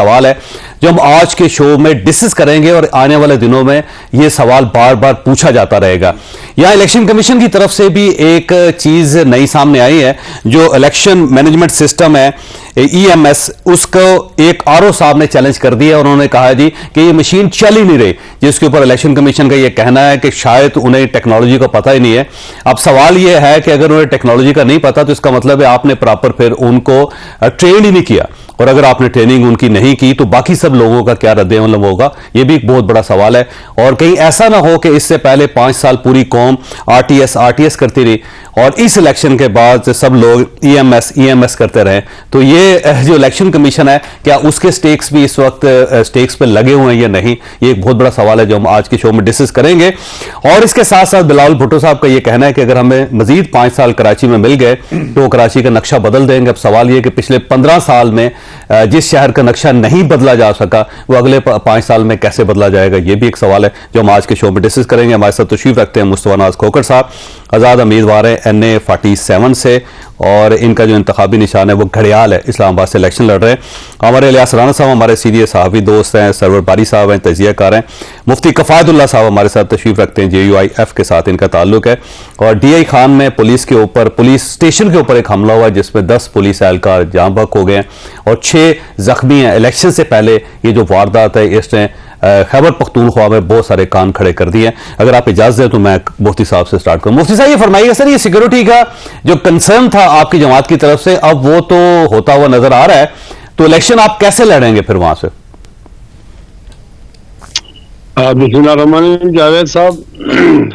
सवाल है जो हम आज के शो में डिस्कस करेंगे और आने वाले दिनों में यह सवाल बार बार पूछा जाता रहेगा। यहां इलेक्शन कमीशन की तरफ से भी एक चीज नई सामने आई है, जो इलेक्शन मैनेजमेंट सिस्टम है EMS, उसको एक आरओ साहब ने चैलेंज कर दिया। उन्होंने कहा जी कि ये मशीन चल ही नहीं रही, जिसके ऊपर इलेक्शन कमीशन का ये कहना है कि शायद उन्हें टेक्नोलॉजी का पता ही नहीं है। अब सवाल ये है कि अगर उन्हें टेक्नोलॉजी का नहीं पता तो इसका मतलब है आपने प्रॉपर फिर उनको ट्रेन ही नहीं किया, और अगर आपने ट्रेनिंग उनकी नहीं की तो बाकी सब लोगों का क्या रद्द-ए-अमल होगा, यह भी एक बहुत बड़ा सवाल है। और कहीं ऐसा ना हो कि इससे पहले 5 साल पूरी कौम RTS करती रही और इस इलेक्शन के बाद सब लोग EMS करते रहे। तो ये जो इलेक्शन कमीशन है, क्या उसके स्टेक्स भी इस वक्त स्टेक्स पे लगे हुए हैं या नहीं, ये एक बहुत बड़ा सवाल है जो हम आज के शो में डिस्कस करेंगे। और इसके साथ साथ बिलावल भुट्टो साहब का ये कहना है कि अगर हमें मजीद 5 साल कराची में मिल गए तो कराची का नक्शा बदल देंगे। अब सवाल यह कि पिछले 15 साल में जिस शहर का नक्शा नहीं बदला जा सका वो अगले 5 साल में कैसे बदला जाएगा, यह भी एक सवाल है जो हम आज के शो में डिस्कस करेंगे। हमारे साथ तशरीफ रखते हैं मुस्तफा नाज खोखर साहब, आज़ाद उम्मीदवार है NA 47 से, और इनका जो इंतखाबी निशान है वो घड़ियाल है, इस्लामाबाद से इलेक्शन लड़ रहे हैं। हमारे इलियास राना साहब हमारे सीनियर सहाफ़ी दोस्त हैं, सरवर बारी साहब हैं, तजियाकार हैं। मुफ्ती कफ़ायतुल्लाह साहब हमारे साथ तशरीफ रखते हैं, JUIF के साथ इनका ताल्लुक है। और DI खान में पुलिस स्टेशन के ऊपर एक हमला हुआ जिसमें 10 पुलिस एहलकार जाँ बहक हो गए हैं और 6 जख्मी हैं। इलेक्शन से पहले ये जो वारदात है इसने खैबर पख्तूनख्वा में बहुत सारे कान खड़े कर दिए। अगर आप इजाजत दें तो मैं मुफ्ती साहब से स्टार्ट करूं। मुफ्ती साहब ये फरमाइएगा, सर ये सिक्योरिटी का जो कंसर्न था आपकी जमात की तरफ से अब वो तो होता हुआ नजर आ रहा है, तो इलेक्शन आप कैसे लड़ेंगे फिर वहां से? बिस्मिल्लाहिर्रहमानिर्रहीम। जावेद साहब,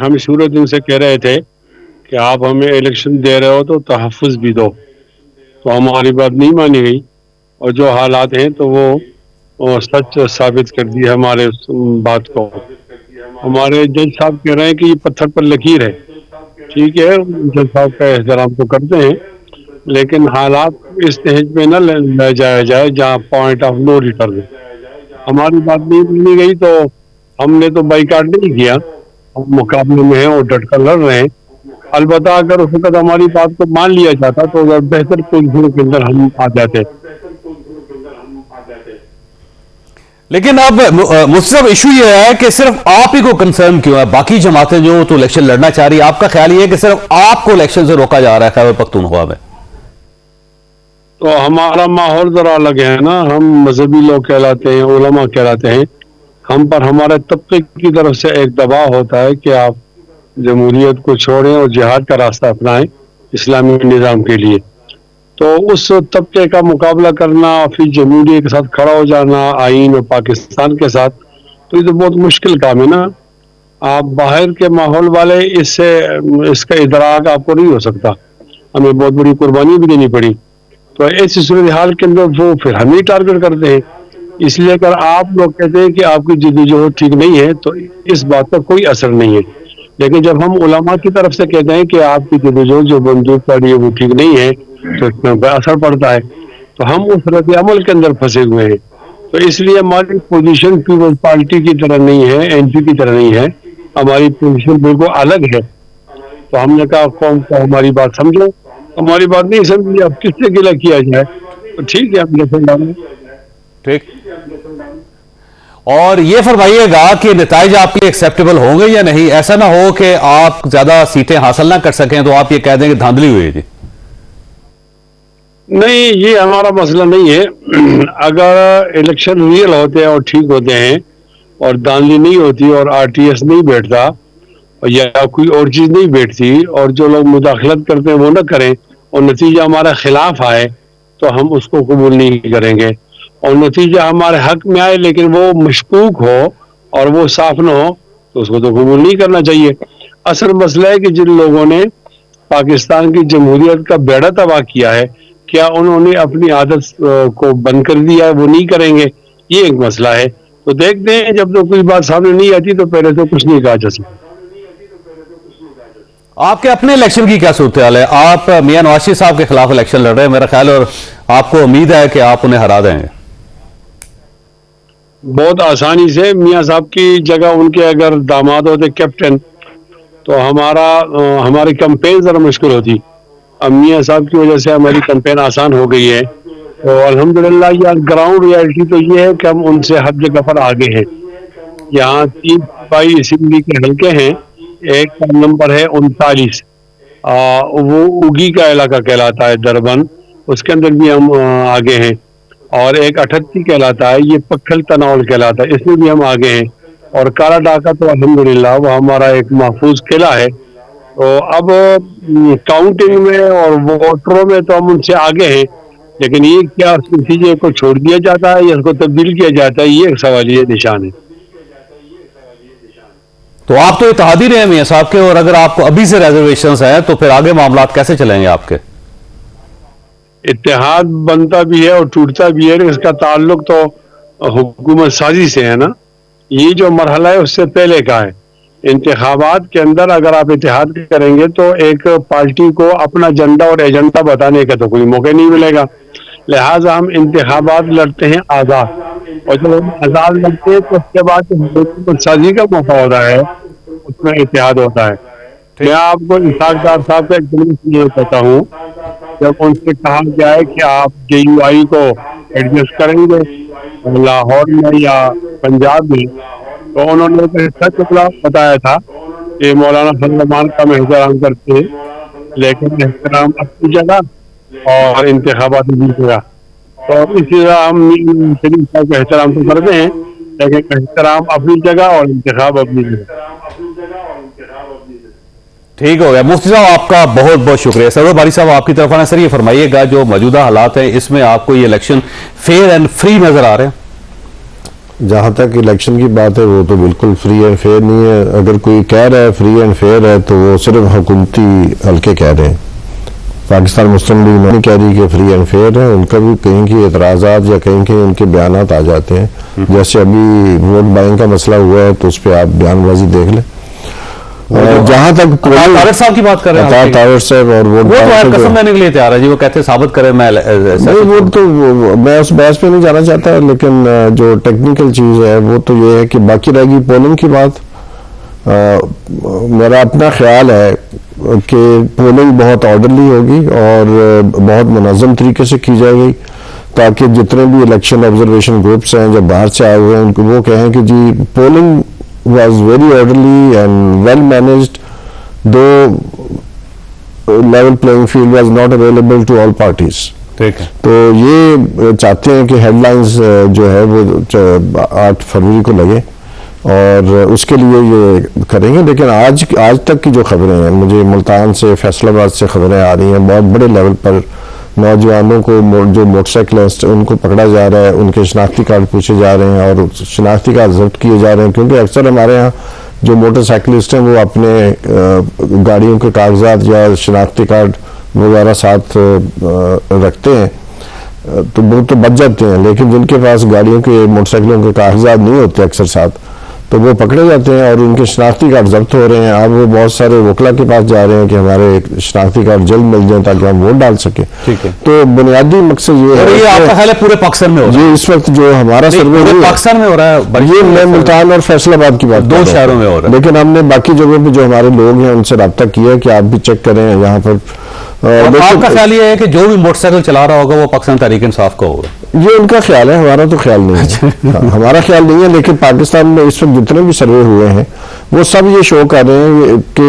हम शुरू दिन से कह रहे थे कि आप हमें इलेक्शन दे रहे हो तो तहफ़्फ़ुज़ भी दो, तो हमारी बात नहीं मानी गई और जो हालात हैं तो वो सच साबित कर दिया हमारे बात को। हमारे जज साहब कह रहे हैं कि ये पत्थर पर लकीर है। ठीक है, जज साहब का एहतराम तो करते हैं, लेकिन हालात इस स्टेज पे न ले जाया जाए जहाँ पॉइंट ऑफ नो रिटर्न है। हमारी बात नहीं मानी गई तो हमने तो बाइकाट नहीं किया, हम मुकाबले में हैं और डट कर लड़ रहे हैं। अलबत्ता अगर उस वक्त हमारी बात को मान लिया जाता तो बेहतर पोजीशन के अंदर हम आ जाते। लेकिन अब मुफ्ती इशू ये है कि सिर्फ आप ही को कंसर्न क्यों है, बाकी जमातें जो तो इलेक्शन लड़ना चाह रही है, आपका ख्याल ये है कि सिर्फ आपको इलेक्शन से रोका जा रहा है खैबर पख्तूनख्वा में? तो हमारा माहौल जरा अलग है ना, हम मजहबी लोग कहलाते हैं, उलमा कहलाते हैं। हम पर हमारे तबके की तरफ से एक दबाव होता है कि आप जमहूरियत को छोड़ें और जिहाद का रास्ता अपनाएं इस्लामी निज़ाम के लिए। तो उस तबके का मुकाबला करना, फिर जमहूरियत के साथ खड़ा हो जाना आईन और पाकिस्तान के साथ, तो ये तो बहुत मुश्किल काम है ना। आप बाहर के माहौल वाले इसका इदराक आपको नहीं हो सकता, हमें बहुत बड़ी कुर्बानी भी देनी पड़ी। तो ऐसी सूरत हाल के अंदर वो फिर हम ही टारगेट करते हैं। इसलिए अगर आप लोग कहते हैं कि आपकी जद्दोजहद ठीक नहीं है तो इस बात का कोई असर नहीं है, लेकिन जब हम उलमा की तरफ से कहते हैं कि आपकी जद्दोजहद जो बंदूक पड़ी है वो ठीक नहीं है तो इसमें असर पड़ता है, तो हम उस रद्द-ए-अमल के अंदर फंसे हुए हैं। तो इसलिए हमारी पोजीशन पीपल्स पार्टी की तरह नहीं है, NP की तरह नहीं है, हमारी पोजीशन बिल्कुल अलग है। तो हमने कहा कौम को हमारी बात समझो, हमारी बात नहीं समझी, अब किससे गिला किया जाए, तो ठीक है हम इलेक्शन डालें। ठीक, और ये फरमाइएगा कि नताइज आपके एक्सेप्टेबल होंगे या नहीं? ऐसा ना हो कि आप ज्यादा सीटें हासिल ना कर सकें तो आप ये कह दें कि धांधली हुई जी। नहीं, ये हमारा मसला नहीं है। अगर इलेक्शन रियल होते हैं और ठीक होते हैं और धांधली नहीं होती और RTS नहीं बैठता या कोई और चीज नहीं बैठती और जो लोग मुदाखलत करते हैं वो न करें और नतीजा हमारे खिलाफ आए तो हम उसको कबूल नहीं करेंगे। और नतीजा हमारे हक में आए लेकिन वो मशकूक हो और वो साफ न हो तो उसको तो कबूल नहीं करना चाहिए। असल मसला है कि जिन लोगों ने पाकिस्तान की जमहूरियत का बेड़ा तबाह किया है, क्या उन्होंने अपनी आदत को बंद कर दिया है? वो नहीं करेंगे, ये एक मसला है। तो देखते हैं, जब तो कोई बात सामने नहीं आती तो पहले तो कुछ नहीं कहा जा सकता। आपके अपने इलेक्शन की क्या सूरत हाल है? आप मियां नवाज शरीफ साहब के खिलाफ इलेक्शन लड़ रहे हैं मेरा ख्याल, और आपको उम्मीद है कि आप उन्हें हरा देंगे? बहुत आसानी से। मियां साहब की जगह उनके अगर दामाद होते कैप्टन तो हमारी कैंपेन जरा मुश्किल होती। अब मियां साहब की वजह से हमारी कैंपेन आसान हो गई है तो अल्हम्दुलिल्लाह यार ग्राउंड रियलिटी तो ये है कि हम उनसे हर जगह पर आगे हैं। यहाँ 3 सूबाई असेंबली के हल्के हैं। एक का नंबर है 39, वो उगी का इलाका कहलाता है, दरबन, उसके अंदर भी हम आगे हैं। और एक 38 कहलाता है, ये पक्खल तनाउल कहलाता है, इसमें भी हम आगे हैं। और काला डाका तो अल्हम्दुलिल्लाह वो हमारा एक महफूज किला है। तो अब काउंटिंग में और वोटरों में तो हम उनसे आगे हैं, लेकिन ये क्या उस नतीजे को छोड़ दिया जाता है या उसको तब्दील किया जाता है, ये एक सवाल, ये निशान है। तो आप तो इत्तेहादी रहे मियां साहब के, और अगर आपको अभी से रिजर्वेशंस हैं तो फिर आगे मामलात कैसे चलेंगे आपके? इत्तेहाद बनता भी है और टूटता भी है, इसका ताल्लुक तो हुकूमत साजी से है ना। ये जो मरहला है उससे पहले का है। इंतखाबात के अंदर अगर आप इत्तेहाद करेंगे तो एक पार्टी को अपना झंडा और एजेंडा बताने का तो कोई मौका नहीं मिलेगा। लिहाजा हम इंतखाबात लड़ते हैं आज़ाद, और जब हम आज़ाद लड़ते हैं तो उसके बाद हुकूमत साजी का मौका होता है, उसमें इत्तेहाद होता है। मैं आपको इसाक डार साहब का एक जुमला सुनाना चाहता हूँ। जब उनसे कहा गया है कि आप JUI को एडजस्ट करेंगे लाहौर में या पंजाब में, तो उन्होंने एक ऐसा जुमला बताया था कि मौलाना फजल रहमान का मैं एहतराम करते हैं, लेकिन एहतराम अपनी जगह और इंतखाबात अपनी जगह। तो इसी तरह हम शरीफ साहब का एहतराम तो करते हैं, लेकिन एहतराम अपनी जगह और इंतखाब अपनी जगह। ठीक हो गया। मुफ्ती साहब आपका बहुत बहुत शुक्रिया। सरवर बारी साहब आपकी तरफ आना। सर ये फरमाइएगा, जो मौजूदा हालात हैं इसमें आपको ये इलेक्शन फेयर एंड फ्री नजर आ रहे हैं? जहाँ तक इलेक्शन की बात है वो तो बिल्कुल फ्री एंड फेयर नहीं है। अगर कोई कह रहा है फ्री एंड फेयर है तो वो सिर्फ हुकूमती हल्के कह रहे हैं। पाकिस्तान मुस्लिम लीग नहीं कह रही कि फ्री एंड फेयर है। उनका भी कहीं की एतराज़ात या कहीं कहीं उनके बयानात आ जाते हैं। जैसे अभी वोट बाइंग का मसला हुआ है तो उस पर आप बयानबाजी देख लें। जहां तक तारड़ साहब की बात कर रहे हैं, तारड़ साहब और वो कसम लेने के लिए तैयार है जी, वो कहते हैं साबित करें मैं वो तो मैं उस बहस पे नहीं जाना चाहता, लेकिन जो टेक्निकल चीज है वो तो ये है कि बाकी रहेगी पोलिंग की बात। मेरा अपना ख्याल है कि पोलिंग बहुत ऑर्डरली होगी और बहुत मुनज़्ज़म तरीके से की जाएगी, ताकि जितने भी इलेक्शन ऑब्जर्वेशन ग्रुप्स हैं जो बाहर से आए हुए हैं उनको वो कहें कि जी polling was very orderly and well managed, though level playing field was not available to all parties. ठीक है। तो ये चाहते हैं कि हेडलाइंस जो है वो 8 फरवरी को लगे और उसके लिए ये करेंगे। लेकिन आज तक की जो खबरें हैं, मुझे मुल्तान से, फैसलाबाद से खबरें आ रही हैं, बहुत बड़े लेवल पर नौजवानों को जो मोटरसाइकिलिस्ट उनको पकड़ा जा रहा है, उनके शनाख्ती कार्ड पूछे जा रहे हैं और शनाख्ती कार्ड जब्त किए जा रहे हैं। क्योंकि अक्सर हमारे यहाँ जो मोटरसाइकिलिस्ट हैं वो अपने गाड़ियों के कागजात या शनाख्ती कार्ड वगैरह साथ रखते हैं, तो वो तो बच जाते हैं। लेकिन जिनके पास गाड़ियों के, मोटरसाइकिलों के कागजात नहीं होते अक्सर साथ, तो वो पकड़े जाते हैं और उनके शनाख्ती कार्ड जब्त हो रहे हैं। अब वो बहुत सारे वकला के पास जा रहे हैं कि हमारे शनाख्ती कार्ड जल्द मिल जाए ताकि हम वोट डाल सकें। ठीक है। तो बुनियादी मकसद ये है, ये आपका ख्याल है पूरे पाकिस्तान में हो रहा है? ये इस वक्त जो हमारा सर्वे पाकिस्तान में हो रहा है, ये मैं मुल्तान और फैसलाबाद की बात, 2 शहरों में हो रहा है। लेकिन हमने बाकी जगहों पे जो हमारे लोग हैं उनसे रब्ता किया है कि आप भी चेक करें यहाँ पर। आपका ख्याल ये है कि जो भी मोटरसाइकिल चला रहा होगा वो पाकिस्तान तहरीक इंसाफ का होगा? ये उनका ख्याल है, हमारा तो ख्याल नहीं है। हमारा ख्याल नहीं है, लेकिन पाकिस्तान में इस वक्त जितने भी सर्वे हुए हैं वो सब ये शो कर रहे हैं कि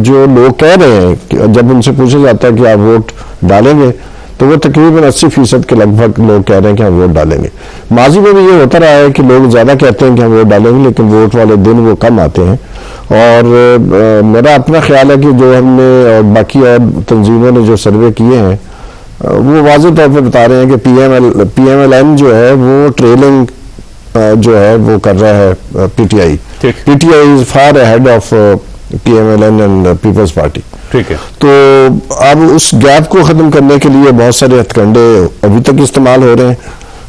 जो लोग कह रहे हैं कि जब उनसे पूछा जाता है कि आप वोट डालेंगे, तो वो तकरीबन 80% के लगभग लोग कह रहे हैं कि हम वोट डालेंगे। माजी में भी ये होता रहा है कि लोग ज्यादा कहते हैं कि हम वोट डालेंगे, लेकिन वोट वाले दिन वो कम आते हैं। और मेरा अपना ख्याल है कि जो हमने और बाकी और तंजीमों ने जो सर्वे किए हैं वो वाज़ेह तौर पर बता रहे हैं कि PMLN जो है वो ट्रेलिंग जो है वो कर रहा है PTI। PTI is far ahead of PMLN and people's party. ठीक है। तो अब उस गैप को खत्म करने के लिए बहुत सारे हथकंडे अभी तक इस्तेमाल हो रहे हैं,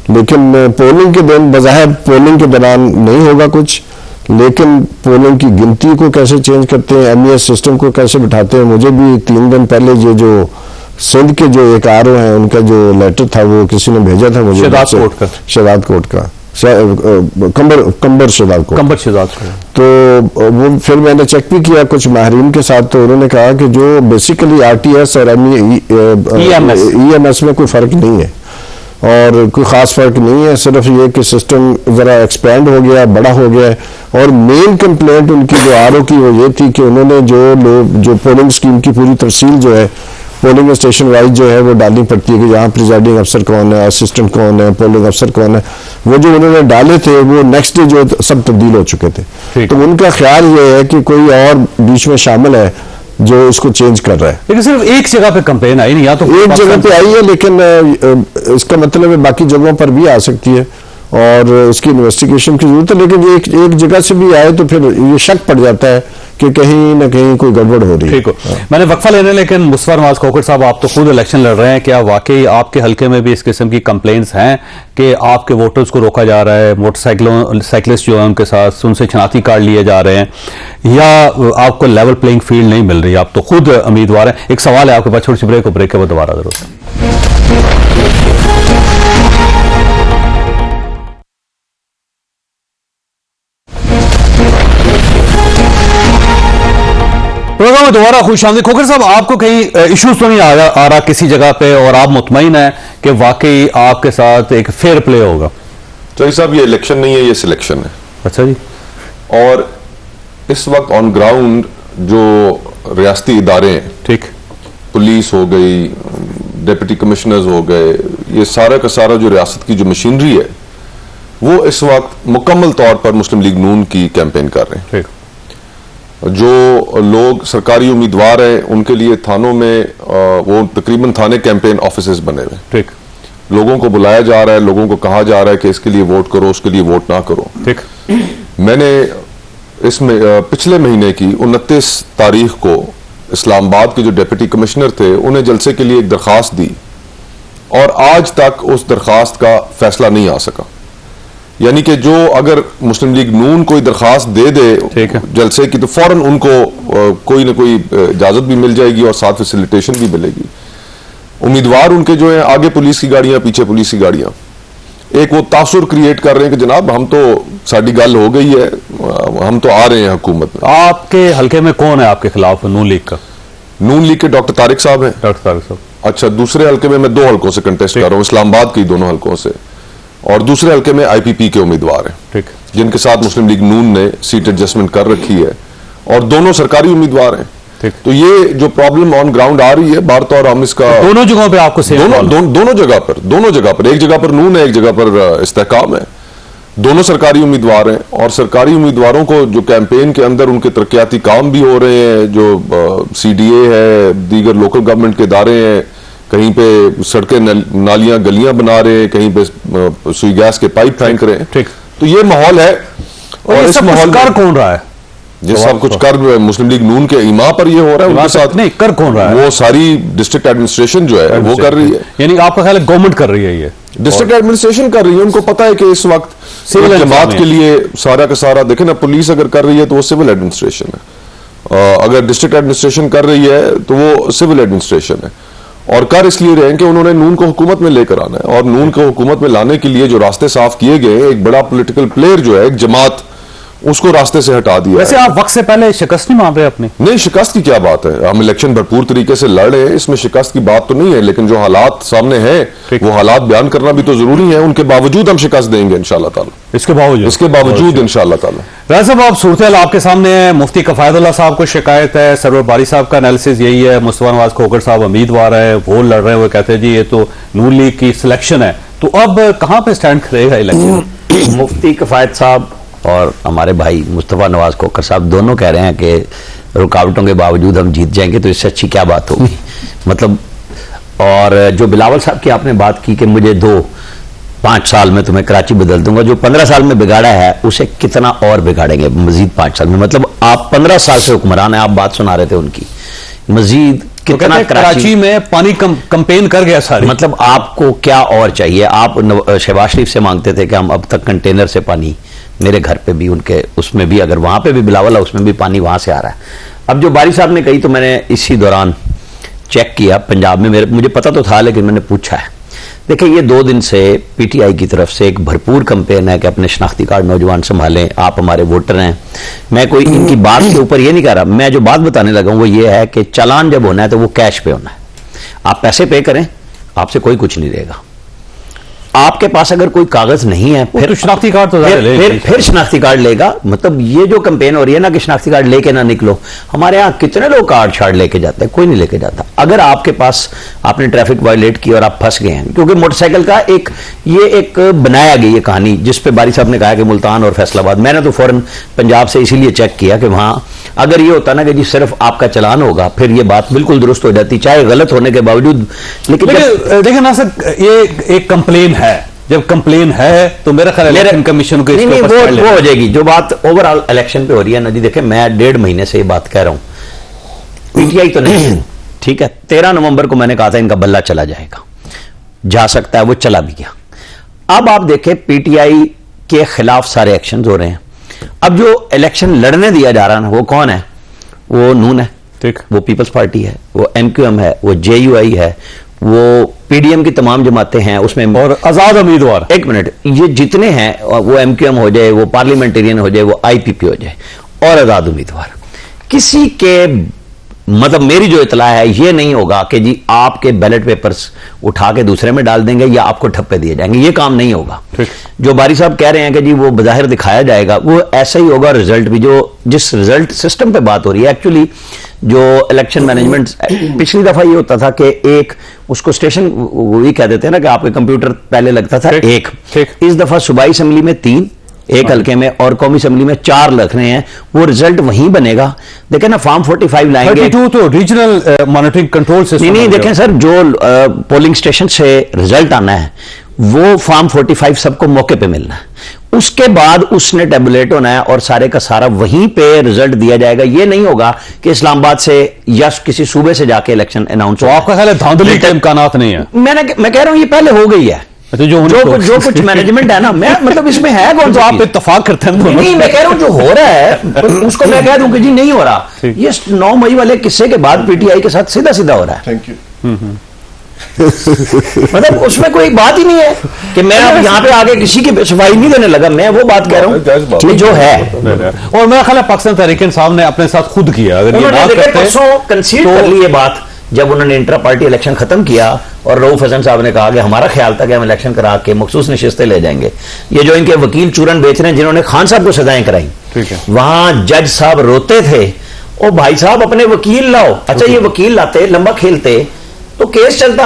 लेकिन पोलिंग के दिन बज़ाहिर पोलिंग के दौरान नहीं होगा कुछ, लेकिन पोलिंग की गिनती को कैसे चेंज करते हैं, MES सिस्टम को कैसे बिठाते हैं। मुझे भी 3 दिन पहले ये जो सिंध के जो एक RO हैं उनका जो लेटर था वो किसी ने भेजा था मुझे, शहजाद कोट का कंबर शहजाद कोट। तो वो फिर मैंने चेक भी किया कुछ माहिरीन के साथ, तो उन्होंने कहा कि जो बेसिकली RTS और EMS में कोई फर्क नहीं है। और कोई ख़ास फ़र्क नहीं है, सिर्फ ये कि सिस्टम ज़रा एक्सपेंड हो गया, बड़ा हो गया है। और मेन कंप्लेंट उनकी जो RO की वो ये थी कि उन्होंने जो पोलिंग स्कीम की पूरी तफसील जो है पोलिंग स्टेशन वाइज जो है वो डालनी पड़ती है कि यहाँ प्रिजाइडिंग अफसर कौन है, असिस्टेंट कौन है, पोलिंग अफसर कौन है, वो जो उन्होंने डाले थे वो नेक्स्ट डे जो सब तब्दील हो चुके थे। तो उनका ख्याल ये है कि कोई और बीच में शामिल है जो इसको चेंज कर रहा है। लेकिन सिर्फ एक जगह पे कंपेन आई नहीं, या तो एक जगह पे आई है, लेकिन इसका मतलब है बाकी जगहों पर भी आ सकती है और इसकी इन्वेस्टिगेशन की जरूरत है। लेकिन एक जगह से भी आए तो फिर ये शक पड़ जाता है कि कहीं ना कहीं कोई गड़बड़ हो रही है। ठीक हो, मैंने वक्फा लेने, लेकिन मुस्तफा नवाज खोखर साहब, आप तो खुद इलेक्शन लड़ रहे हैं, क्या वाकई आपके हल्के में भी इस किस्म की कंप्लेंट्स हैं कि आपके वोटर्स को रोका जा रहा है, साइकिलिस्ट जो है उनके साथ उनसे शनाख्ती कार्ड लिए जा रहे हैं, या आपको लेवल प्लेइंग फील्ड नहीं मिल रही? आप तो खुद उम्मीदवार हैं। एक सवाल है आपके पास, छोटी सी ब्रेक के बाद दोबारा जरूर। प्रोग्राम में दोबारा खुशामदीद। खोखर साहब, आपको कहीं इश्यूज तो नहीं आ रहा किसी जगह पे, और आप मुतमईन हैं कि वाकई आपके साथ एक फेयर प्ले होगा? तो साहब, ये इलेक्शन नहीं है, ये सिलेक्शन है। अच्छा जी। और इस वक्त ऑन ग्राउंड जो रियासती इदारे हैं, ठीक, पुलिस हो गई, डिप्टी कमिश्नर्स हो गए, ये सारा का सारा जो रियासत की जो मशीनरी है वो इस वक्त मुकम्मल तौर पर मुस्लिम लीग नून की कैंपेन कर रहे हैं। ठीक। जो लोग सरकारी उम्मीदवार हैं उनके लिए थानों में वो तकरीबन थाने कैंपेन ऑफिसेज बने हुए। ठीक। लोगों को बुलाया जा रहा है, लोगों को कहा जा रहा है कि इसके लिए वोट करो, उसके लिए वोट ना करो। ठीक। मैंने इसमें पिछले महीने की 29 तारीख को इस्लामाबाद के जो डिप्टी कमिश्नर थे उन्हें जलसे के लिए एक दरखास्त दी, और आज तक उस दरखास्त का फैसला नहीं आ सका। यानी कि जो अगर मुस्लिम लीग नून कोई दरखास्त दे दे जलसे की तो फौरन उनको कोई ना कोई इजाजत भी मिल जाएगी और साथ फैसिलिटेशन भी मिलेगी। उम्मीदवार उनके जो है आगे पुलिस की गाड़ियां, पीछे पुलिस की गाड़ियां, एक वो तासुर क्रिएट कर रहे हैं कि जनाब हम तो साड़ी गल हो गई है, हम तो आ रहे हैं हुकूमत में। आपके हल्के में कौन है आपके खिलाफ नून लीग का? नून लीग के डॉक्टर तारिक साहब हैं। डॉक्टर तारिक साहब। अच्छा, दूसरे हल्के में मैं 2 हल्कों से कंटेस्ट कर रहा हूँ, इस्लामाबाद के दोनों हल्कों से, और दूसरे हल्के में IPP के उम्मीदवार हैं। ठीक। जिनके साथ मुस्लिम लीग नून ने सीट एडजस्टमेंट कर रखी है, और दोनों सरकारी उम्मीदवार हैं। ठीक। तो ये जो प्रॉब्लम ऑन ग्राउंड आ रही है बार तौर हम इसका दोनों जगहों पे आपको दोनों जगह पर एक जगह पर नून है, एक जगह पर इस्तेहकाम है। दोनों सरकारी उम्मीदवार हैं, और सरकारी उम्मीदवारों को जो कैंपेन के अंदर उनके तरक्याती काम भी हो रहे हैं, जो CDA है, दीगर लोकल गवर्नमेंट के इदारे हैं, कहीं पे सड़कें नालियां गलियां बना रहे हैं, कहीं पे सुई गैस के पाइप फेंक रहे हैं। ठीक। तो ये माहौल है, और इस माहौल कर कौन रहा है? ये सब कुछ कर मुस्लिम लीग नून के इमाम पर ये हो रहा है, उनके साथ नहीं, कर कौन रहा है? वो सारी डिस्ट्रिक्ट एडमिनिस्ट्रेशन जो है वो कर रही है। यानी आपका ख्याल है गवर्नमेंट कर रही है? ये डिस्ट्रिक्ट एडमिनिस्ट्रेशन कर रही है। उनको पता है कि इस वक्त सिविल जमात के लिए सारा का सारा, देखें ना, पुलिस अगर कर रही है तो वो सिविल एडमिनिस्ट्रेशन है, अगर डिस्ट्रिक्ट एडमिनिस्ट्रेशन कर रही है तो वो सिविल एडमिनिस्ट्रेशन है। और कर इसलिए रहे हैं कि उन्होंने नून को हुकूमत में लेकर आना है, और नून को हुकूमत में लाने के लिए जो रास्ते साफ किए गए, एक बड़ा पॉलिटिकल प्लेयर जो है, एक जमात, उसको रास्ते से हटा दिया। वैसे आप वक्त से पहले शिकस्त नहीं मान रहे अपने? नहीं, शिकस्त की क्या बात है, हम इलेक्शन भरपूर तरीके से लड़ रहे हैं, इसमें शिकस्त की बात तो नहीं है, लेकिन जो हालात सामने हैं वो हालात बयान करना भी तो जरूरी है। उनके बावजूद हम शिकस्त देंगे इंशाल्लाह ताला, इसके बावजूद इंशाल्लाह ताला। राजा साहब, आप सूरत आपके सामने है, मुफ्ती कफायतुल्लाह साहब को शिकायत है, सरवर बारी साहब का एनालिसिस यही है, मुस्तफा नवाज खोखर साहब उम्मीदवार है, वो लड़ रहे हैं, वो कहते हैं जी ये तो नून लीग की सिलेक्शन है, तो अब कहां पे स्टैंड करेगा इलेक्शन? मुफ्ती कफायत साहब और हमारे भाई मुस्तफा नवाज खोखर साहब दोनों कह रहे हैं कि रुकावटों के बावजूद हम जीत जाएंगे, तो इससे अच्छी क्या बात होगी? मतलब, और जो बिलावल साहब की आपने बात की कि मुझे 5 साल में तुम्हें कराची बदल दूंगा, जो 15 साल में बिगाड़ा है उसे कितना और बिगाड़ेंगे मजीद 5 साल में? मतलब आप 15 साल से हुक्मरान है, आप बात सुना रहे थे उनकी, मजीद कितना तो कराची में पानी कंपेन कर गया सारी। मतलब आपको क्या और चाहिए? आप शहबाज शरीफ से मांगते थे कि हम अब तक कंटेनर से पानी, मेरे घर पे भी, उनके उसमें भी, अगर वहां पे भी बिलावल है उसमें भी पानी वहां से आ रहा है। अब जो बारी साहब ने कही, तो मैंने इसी दौरान चेक किया पंजाब में, मुझे पता तो था लेकिन मैंने पूछा है। देखिए, ये 2 दिन से PTI की तरफ से एक भरपूर कंपेन है कि अपने शनाख्ती कार्ड नौजवान संभालें, आप हमारे वोटर हैं। मैं कोई इनकी बात के ऊपर ये नहीं कह रहा, मैं जो बात बताने लगा हूं वो ये है कि चालान जब होना है तो वो कैश पे होना है। आप पैसे पे करें, आपसे कोई कुछ नहीं रहेगा। आपके पास अगर कोई कागज नहीं है फिर शनाख्ती कार्ड तो फिर शनाख्ती कार्ड लेगा। मतलब ये जो कैंपेन हो रही है ना कि शनाख्ती कार्ड लेके ना निकलो, हमारे यहाँ कितने लोग कार्ड शार्ड लेके जाते हैं, कोई नहीं लेके जाता। अगर आपके पास आपने ट्रैफिक वायलेट की और आप फंस गए हैं, क्योंकि मोटरसाइकिल का एक बनाया गई है कहानी, जिसपे बारी साहब ने कहा कि मुल्तान और फैसलाबाद, मैंने तो फौरन पंजाब से इसीलिए चेक किया कि वहां अगर ये होता ना कि जी सिर्फ आपका चलान होगा, फिर ये बात बिल्कुल दुरुस्त हो जाती, चाहे गलत होने के बावजूद। लेकिन देखिए ना सर, ये एक कंप्लेन है, जब कंप्लेन है तो मेरा ख्याल इलेक्शन कमीशन को नहीं, वो हो जाएगी। जो बात ओवरऑल इलेक्शन पे हो रही है ना जी, देखिए मैं 1.5 महीने से ये बात कह रहा हूं, पीटीआई तो नहीं है, ठीक है। 13 नवंबर को मैंने कहा था इनका बल्ला चला जाएगा, जा सकता है, वो चला भी गया। अब आप देखें पीटीआई के खिलाफ सारे एक्शन हो रहे हैं। अब जो इलेक्शन लड़ने दिया जा रहा है ना, वो कौन है? वो नून है, ठीक, वो पीपल्स पार्टी है, वो एमक्यूएम है, वो जेयूआई है, वो पीडीएम की तमाम जमातें हैं उसमें, और आजाद उम्मीदवार। एक मिनट, ये जितने हैं, वो एमक्यूएम हो जाए, वो पार्लियामेंटेरियन हो जाए, वो आईपीपी हो जाए, और आजाद उम्मीदवार, किसी के मतलब मेरी जो इतला है ये नहीं होगा कि जी आपके बैलेट पेपर्स उठा के दूसरे में डाल देंगे या आपको ठप्पे दिए जाएंगे, ये काम नहीं होगा। जो बारी साहब कह रहे हैं कि जी वो बज़ाहिर दिखाया जाएगा, वो ऐसा ही होगा। रिजल्ट भी जिस रिजल्ट सिस्टम पे बात हो रही है, एक्चुअली जो इलेक्शन मैनेजमेंट पिछली दफा ये होता था कि एक उसको स्टेशन वही कह देते हैं ना कि आपके कंप्यूटर पहले लगता था एक, इस दफा सूबाई असेंबली में 3 एक हल्के में और कौमी असेंबली में 4 लख रहे हैं, वो रिजल्ट वहीं बनेगा। देखें ना, फॉर्म 45 लाएंगे, 32 तो रीजनल मॉनिटरिंग कंट्रोल सिस्टम। नहीं देखें सर, जो पोलिंग स्टेशन से रिजल्ट आना है वो फॉर्म 45 सबको मौके पे मिलना है, उसके बाद उसने टेबुलेट होना है और सारे का सारा वहीं पे रिजल्ट दिया जाएगा। ये नहीं होगा कि इस्लामाबाद से या किसी सूबे से जाके इलेक्शन अनाउंस। तो आपका ख्याल है धांधली के इम्कानात नहीं है? मैं कह रहा हूं ये पहले हो गई है। जो कुछ मैनेजमेंट है ना, मैं मतलब इसमें है कौन? तो आप इत्तेफाक करते हैं? नहीं, मैं कह रहा हूँ जो हो रहा है उसको मैं कह दूं कि जी नहीं हो रहा। ये 9 मई वाले किस्से के बाद पीटीआई के साथ सीधा सीधा हो रहा है। Thank you. मतलब उसमें कोई बात ही नहीं है कि मैं अब यहाँ पे आगे किसी की सफाई नहीं देने लगा, मैं वो बात कह रहा हूँ जो है। और मेरा ख्याल है पाकिस्तान तहरीक इंसाफ ने अपने साथ खुद किया, अगर ये बात करते कंसीड कर ली ये बात, जब उन्होंने इंट्रा पार्टी इलेक्शन खत्म किया और रऊफ हसन साहब ने कहा कि हमारा ख्याल था कि हम इलेक्शन करा के मखसूस नशिस्तें ले जाएंगे। ये जो इनके वकील चूरन बेच रहे हैं, जिन्होंने खान साहब को सजाएं कराई, वहां जज साहब रोते थे, ओ भाई साहब अपने वकील लाओ। अच्छा, ये वकील लाते, लंबा खेलते तो केस चलता।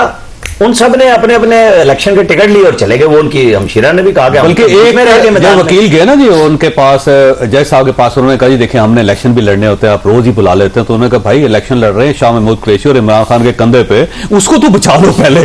उन सब ने अपने अपने इलेक्शन के टिकट लिए और चले गए। वो उनकी हमशीरा ने भी कहा कि बल्कि एक जो वकील गए ना जी उनके पास, जज साहब के पास, उन्होंने कहा जी देखिए हमने इलेक्शन भी लड़ने होते हैं, आप रोज ही बुला लेते हैं। तो उन्होंने कहा भाई इलेक्शन लड़ रहे हैं शाह महमूद कुरैशी और इमरान खान के कंधे पे, उसको तो बचा लो पहले।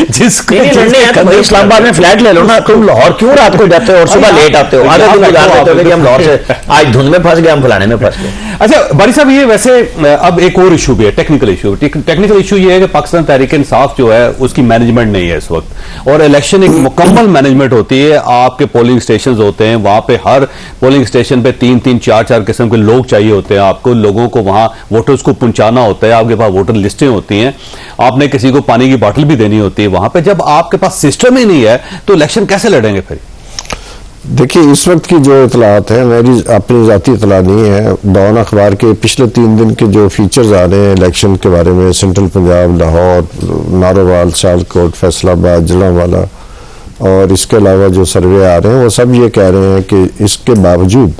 जिसके लड़ने हैं तो इस्लामाबाद में फ्लैट ले लो ना। तुम लाहौर क्यों रात को जाते हो और सुबह लेट आते हो? आधे दिन गुजार देते हो कि हम लाहौर से आज धुंध में फंस गए, हम फलाने में फंस गए। अच्छा बारी साहब, ये वैसे अब एक और इशू भी है, टेक्निकल इशू। टेक्निकल इशू ये है कि पाकिस्तान तहरीक इंसाफ जो है उसकी मैनेजमेंट नहीं है इस वक्त, और इलेक्शन एक मुकम्मल मैनेजमेंट होती है। आपके पोलिंग स्टेशन होते हैं, वहां पे हर पोलिंग स्टेशन पे 3-3, 4-4 किस्म के लोग चाहिए होते हैं। आपको लोगों को वहां वोटर्स को पहुंचाना होता है, आपके पास वोटर लिस्टें होती हैं, आपने किसी को पानी की बोतल भी देनी होती है वहां पे। जब आपके पास सिस्टम ही नहीं है तो इलेक्शन कैसे लड़ेंगे फिर? देखिए, इस वक्त की जो इतलात है, मेरी अपनी ज़ाती इतला नहीं है, डॉन अखबार के पिछले 3 दिन के जो फीचर्स आ रहे हैं इलेक्शन के बारे में, सेंट्रल पंजाब, लाहौर, नारोवाल, सियालकोट, फैसलाबाद, जलांवाला, और इसके अलावा जो सर्वे आ रहे हैं वो सब ये कह रहे हैं कि इसके बावजूद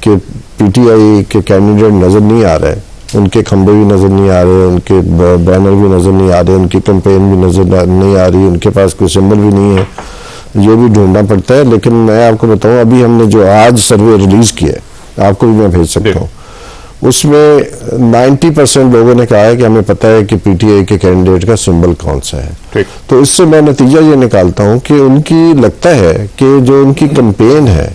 कि पीटीआई के कैंडिडेट नज़र नहीं आ रहे, उनके खंबे भी नज़र नहीं आ रहे, उनके बैनर भी नज़र नहीं आ रहे, उनकी कैंपेन भी नज़र नहीं आ रही, उनके पास कोई सिंबल भी नहीं है, ये भी ढूंढना पड़ता है। लेकिन मैं आपको बताऊं, अभी हमने जो आज सर्वे रिलीज किया है, आपको भी मैं भेज सकता हूँ, उसमें 90% लोगों ने कहा है कि हमें पता है कि पीटीआई के कैंडिडेट का सिंबल कौन सा है। तो इससे मैं नतीजा ये निकालता हूँ कि उनकी लगता है कि जो उनकी कैंपेन है,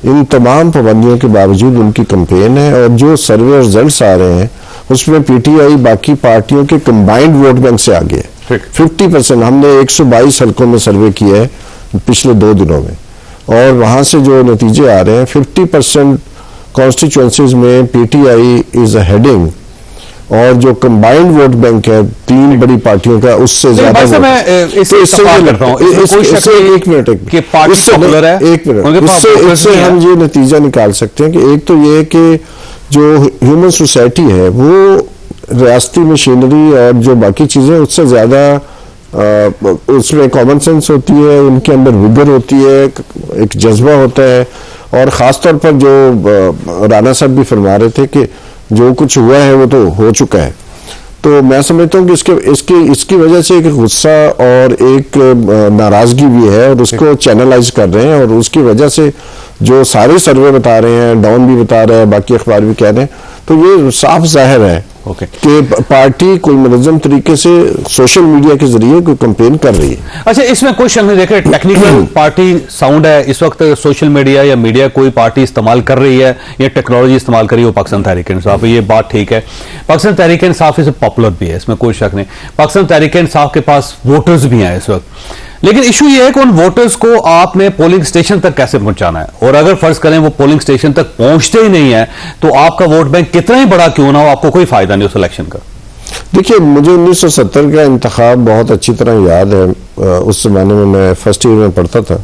इन तमाम पाबंदियों के बावजूद उनकी कैंपेन है, और जो सर्वे रिजल्ट्स आ रहे हैं उसमें पीटीआई बाकी पार्टियों के कंबाइंड वोट बैंक से आगे है। 50%, हमने 122 हल्कों में सर्वे किया है पिछले 2 दिनों में, और वहां से जो नतीजे आ रहे हैं 50% कॉन्स्टिट्यूएंसीज में पीटीआई इज हेडिंग, और जो कंबाइंड वोट बैंक है 3 बड़ी पार्टियों का, उससे ज्यादा। इससे हम ये नतीजा निकाल सकते हैं कि एक तो ये कि जो ह्यूमन सोसाइटी है वो रियासती मशीनरी और जो बाकी चीजें उससे ज्यादा उसमें कॉमन सेंस होती है, उनके अंदर विगर होती है, एक जज्बा होता है। और ख़ास तौर पर जो राणा साहब भी फरमा रहे थे कि जो कुछ हुआ है वो तो हो चुका है, तो मैं समझता हूँ कि इसकी वजह से एक गुस्सा और एक नाराज़गी भी है, और उसको चैनलाइज कर रहे हैं। और उसकी वजह से जो सारे सर्वे बता रहे हैं, डॉन भी बता रहे हैं, बाकी अखबार भी कह रहे हैं, तो ये साफ जाहिर है कि पार्टी कोई मुनज़्ज़म तरीके से सोशल मीडिया के जरिए कोई कैंपेन कर रही है। अच्छा, इसमें कोई शक नहीं, देखे टेक्निकल पार्टी साउंड है इस वक्त, सोशल मीडिया या मीडिया कोई पार्टी इस्तेमाल कर रही है या टेक्नोलॉजी इस्तेमाल कर रही है, वो पाकिस्तान तहरीक इंसाफ, ये बात ठीक है। पाकिस्तान तहरीक इंसाफ से पॉपुलर भी है, इसमें कोई शक नहीं। पाकिस्तान तहरीक इंसाफ के पास वोटर्स भी हैं इस वक्त, लेकिन इशू ये है कि उन वोटर्स को आपने पोलिंग स्टेशन तक कैसे पहुंचाना है, और अगर फर्ज करें वो पोलिंग स्टेशन तक पहुंचते ही नहीं है तो आपका वोट बैंक कितना ही बड़ा क्यों ना हो, आपको कोई फायदा नहीं उस इलेक्शन का। देखिए, मुझे 1970 का इंतखाब बहुत अच्छी तरह याद है। उस जमाने में मैं फर्स्ट ईयर में पढ़ता था,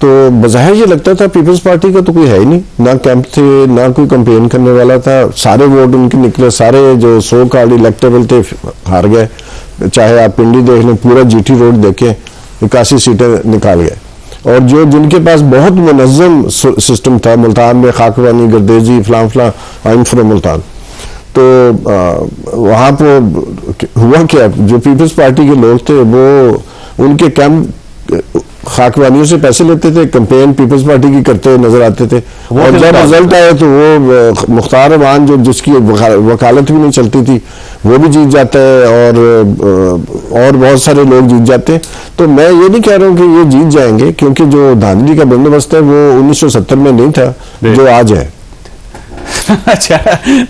तो बज़ाहिर ये लगता था पीपल्स पार्टी का तो कोई है ही नहीं, ना कैंप थे, ना कोई कैंपेन करने वाला था, सारे वोट उनके निकले, सारे जो सो कार्ड इलेक्टेबल थे हार गए। चाहे आप पिंडी देख लें, पूरा जीटी रोड देखें, 81 सीटें निकाल गए। और जो जिनके पास बहुत मुनज़्ज़म सिस्टम था, मुल्तान में खाकवानी, गर्देजी, फलां फलां, आई एम फ्रॉम मुल्तान, तो वहाँ पर हुआ क्या, जो पीपल्स पार्टी के लोग थे वो उनके कैंप खाकवानियों से पैसे लेते थे, कैंपेन पीपल्स पार्टी की करते हुए नजर आते थे। और जब रिजल्ट आया तो वो मुख्तार अमान, जो जिसकी वकालत भी नहीं चलती थी, वो भी जीत जाता है, और बहुत सारे लोग जीत जाते हैं। तो मैं ये नहीं कह रहा हूँ कि ये जीत जाएंगे, क्योंकि जो धांधली का बंदोबस्त है वो 1970 में नहीं था जो आज है। अच्छा,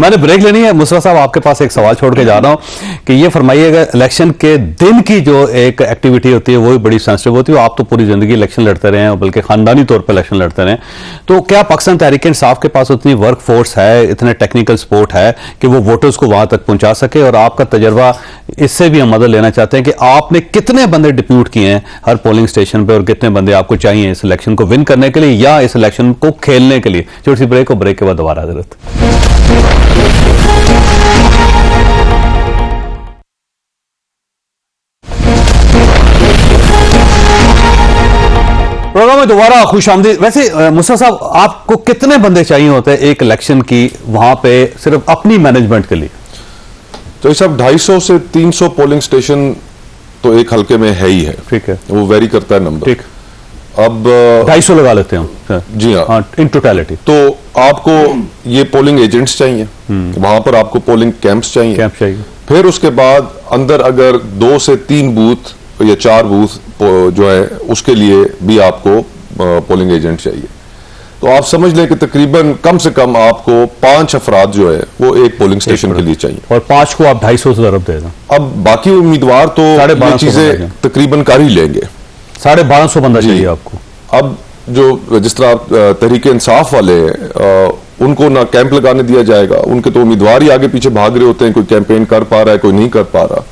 मैंने ब्रेक लेनी है। मुस्तफा साहब, आपके पास एक सवाल छोड़ के जा रहा हूं कि ये फरमाइएगा, इलेक्शन के दिन की जो एक एक्टिविटी होती है वो भी बड़ी सेंसिटिव होती है। आप तो पूरी जिंदगी इलेक्शन लड़ते रहे हैं, बल्कि खानदानी तौर पर इलेक्शन लड़ते रहे हैं, तो क्या पाकिस्तान तहरीक इंसाफ के पास उतनी वर्क फोर्स है, इतने टेक्निकल सपोर्ट है कि वो वोटर्स को वहां तक पहुंचा सके? और आपका तजर्बा, इससे भी हम मदद लेना चाहते हैं कि आपने कितने बंदे डिप्यूट किए हैं हर पोलिंग स्टेशन पर, और कितने बंदे आपको चाहिए इस इलेक्शन को विन करने के लिए या इस इलेक्शन को खेलने के लिए? छोटी सी ब्रेक, और ब्रेक के बाद दोबारा जरूरत। प्रोग्राम में दोबारा खुशामदीद। वैसे मुस्तफा साहब, आपको कितने बंदे चाहिए होते हैं एक इलेक्शन की वहां पे सिर्फ अपनी मैनेजमेंट के लिए? तो इस सब 250 से 300 पोलिंग स्टेशन तो एक हल्के में है ही है। ठीक है, वो वेरी करता है नंबर। ठीक, अब 250 लगा लेते हैं। जी हाँ, इन टोटलिटी। तो आपको ये पोलिंग एजेंट्स चाहिए, वहां पर आपको पोलिंग कैंप्स चाहिए, कैंप चाहिए, फिर उसके बाद अंदर अगर 2 से 3 बूथ या 4 बूथ जो है उसके लिए भी आपको पोलिंग एजेंट चाहिए। तो आप समझ लें कि तकरीबन कम से कम आपको 5 अफराद जो है वो एक पोलिंग स्टेशन के लिए चाहिए, और 5 को आप 250 से ज़रब दे दें। अब बाकी उम्मीदवार तो ये चीजें तकरीबन कर ही लेंगे। 1250 बंदा चाहिए आपको। अब जो जिस तरह तहरीक इंसाफ वाले हैं, उनको ना कैंप लगाने दिया जाएगा, उनके तो उम्मीदवार ही आगे पीछे भाग रहे होते हैं, कोई कैंपेन कर पा रहा है, कोई नहीं कर पा रहा।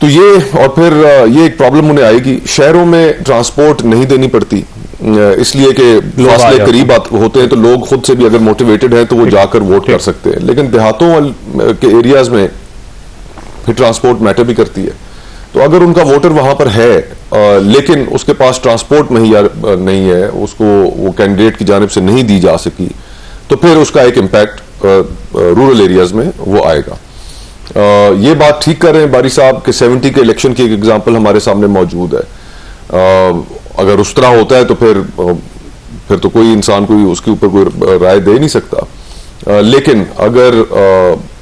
तो ये, और फिर ये एक प्रॉब्लम उन्हें आएगी, शहरों में ट्रांसपोर्ट नहीं देनी पड़ती, इसलिए कि फासले करीब होते हैं, तो लोग खुद से भी अगर मोटिवेटेड हैं तो वो जाकर वोट कर सकते हैं। लेकिन देहातों के एरियाज में फिर ट्रांसपोर्ट मैटर भी करती है। तो अगर उनका वोटर वहां पर है लेकिन उसके पास ट्रांसपोर्ट नहीं है, उसको वो कैंडिडेट की जानिब से नहीं दी जा सकी, तो फिर उसका एक इम्पैक्ट रूरल एरियाज में वो आएगा। ये बात ठीक कर रहे हैं बारी साहब कि 70 के इलेक्शन की एक एग्जांपल हमारे सामने मौजूद है। अगर उस तरह होता है तो फिर तो कोई इंसान कोई उसके ऊपर कोई राय दे नहीं सकता, लेकिन अगर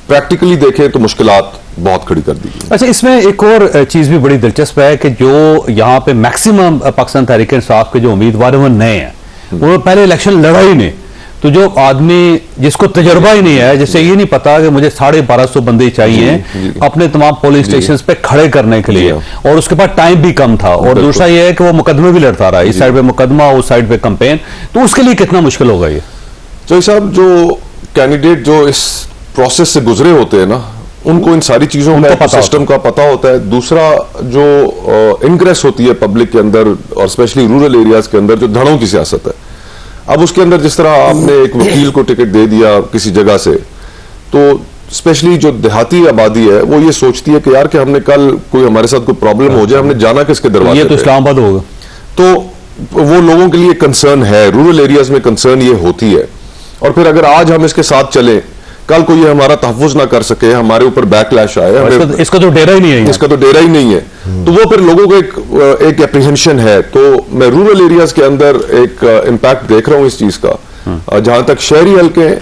प्रैक्टिकली देखें तो मुश्किलात बहुत खड़ी कर दी। अच्छा, इसमें एक और चीज भी बड़ी दिलचस्प है कि जो यहाँ पे मैक्सिमम पाकिस्तान तहरीक इंसाफ के जो उम्मीदवार हैं वो नए हैं, वो पहले इलेक्शन लड़ा ही नहीं। तो जो आदमी जिसको तजर्बा ही नहीं है, जिससे ये नहीं पता कि मुझे 1250 बंदे चाहिए अपने तमाम पोलिंग स्टेशन पे खड़े करने के लिए, और उसके पास टाइम भी कम था, और दूसरा ये है कि वो मुकदमे भी लड़ता रहा, इस साइड पे मुकदमा, उस साइड पे कैंपेन, तो उसके लिए कितना मुश्किल होगा ये? तो साहब, जो कैंडिडेट जो इस प्रोसेस से गुजरे होते हैं ना, उनको इन सारी चीजों का सिस्टम का पता होता है। दूसरा, जो इनग्रेस होती है पब्लिक के अंदर और स्पेशली रूरल एरियाज के अंदर, जो धड़ों की सियासत है, अब उसके अंदर जिस तरह आपने एक वकील को टिकट दे दिया किसी जगह से, तो स्पेशली जो देहाती आबादी है वो ये सोचती है कि यार कि हमने कल कोई हमारे साथ कोई प्रॉब्लम हो जाए, हमने जाना किसके दरवाजे ये तो पे? इस्लामाबाद होगा। तो वो लोगों के लिए कंसर्न है, रूरल एरियाज में कंसर्न ये होती है। और फिर अगर आज हम इसके साथ चले, कल को ये हमारा तहफ़्फ़ुज़ ना कर सके, हमारे ऊपर बैकलैश आए, इसका तो डेरा ही नहीं है, इसका तो डेरा ही नहीं है, तो वो फिर लोगों को एक एप्रीहेंशन है। तो मैं रूरल एरियाज के अंदर एक इम्पैक्ट देख रहा हूं इस चीज का। जहां तक शहरी हल्के हैं,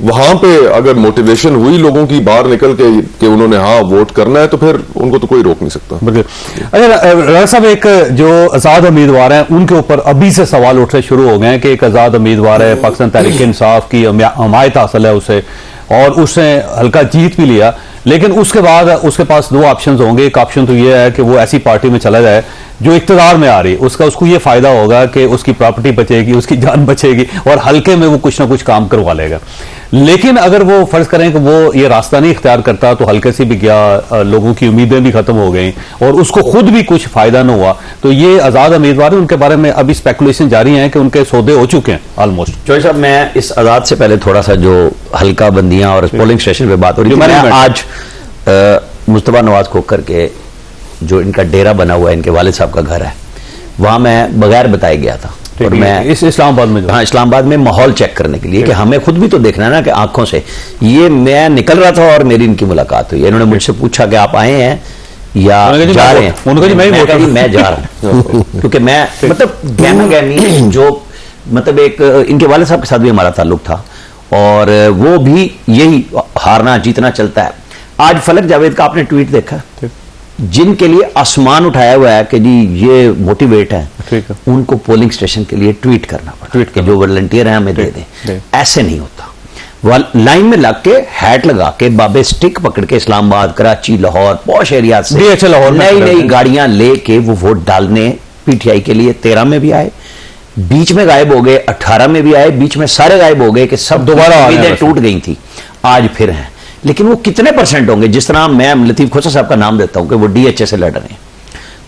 वहां पे अगर मोटिवेशन हुई लोगों की बाहर निकल के कि उन्होंने हाँ वोट करना है, तो फिर उनको तो कोई रोक नहीं सकता। अच्छा राजा साहब, एक जो आजाद उम्मीदवार हैं उनके ऊपर अभी से सवाल उठने शुरू हो गए हैं कि एक आजाद उम्मीदवार है, पाकिस्तान तहरीक इंसाफ की हमायत हासिल है उसे, और उसने हल्का जीत भी लिया, लेकिन उसके बाद उसके पास दो ऑप्शंस होंगे। एक ऑप्शन तो यह है कि वो ऐसी पार्टी में चला जाए जो इख्तियार में आ रही, उसको ये फायदा होगा कि उसकी प्रॉपर्टी बचेगी, उसकी जान बचेगी, और हल्के में वो कुछ ना कुछ काम करवा लेगा। लेकिन अगर वो फर्ज करें कि वो ये रास्ता नहीं इख्तियार करता, तो हल्के से भी गया, लोगों की उम्मीदें भी खत्म हो गई और उसको खुद भी कुछ फायदा न हुआ, तो ये आजाद उम्मीदवार है, उनके बारे में अभी स्पेकुलेशन जारी है कि उनके सौदे हो चुके हैं ऑलमोस्ट। चौधरी साहब, मैं इस आजाद से पहले थोड़ा सा जो हल्का बंदियां और पोलिंग स्टेशन पे बात हो रही थी, आज मुस्तफा नवाज खोखर के जो इनका डेरा बना हुआ है, इनके वालिद साहब का घर है, वहां मैं बगैर बताए गया था। और मैं इस इस्लामाबाद में, हाँ, इस्लामाबाद में माहौल चेक करने के लिए कि हमें खुद भी तो देखना है ना कि आंखों से। ये मैं निकल रहा था और मेरी इनकी मुलाकात हुई। इन्होंने मुझसे पूछा कि आप आए हैं या जा रहे हैं? उन्होंने मैं जा रहा हूं क्योंकि मैं मतलब गहमा गहमी जो मतलब एक इनके वाले साहब के साथ भी हमारा ताल्लुक था, और वो भी यही हारना जीतना चलता है। आज फलक जावेद का आपने ट्वीट देखा, जिनके लिए आसमान उठाया हुआ है कि जी ये मोटिवेट है, उनको पोलिंग स्टेशन के लिए ट्वीट करना पड़ा कि जो वॉलंटियर हैं हमें दे दें। ऐसे नहीं होता। लाइन में लग के हैट लगा के बाबे स्टिक पकड़ के इस्लामाबाद, कराची, लाहौर, पॉश एरिया से नई नई गाड़ियां लेके वो वोट डालने पीटीआई के लिए 13 में भी आए, बीच में गायब हो गए, 18 में भी आए, बीच में सारे गायब हो गए कि सब दोबारा उम्मीदें टूट गई थी, आज फिर हैं। लेकिन वो कितने परसेंट होंगे? जिस तरह मैं लतीफ खोसा साहब का नाम देता हूं कि वो डीएचए से लड़ रहे हैं।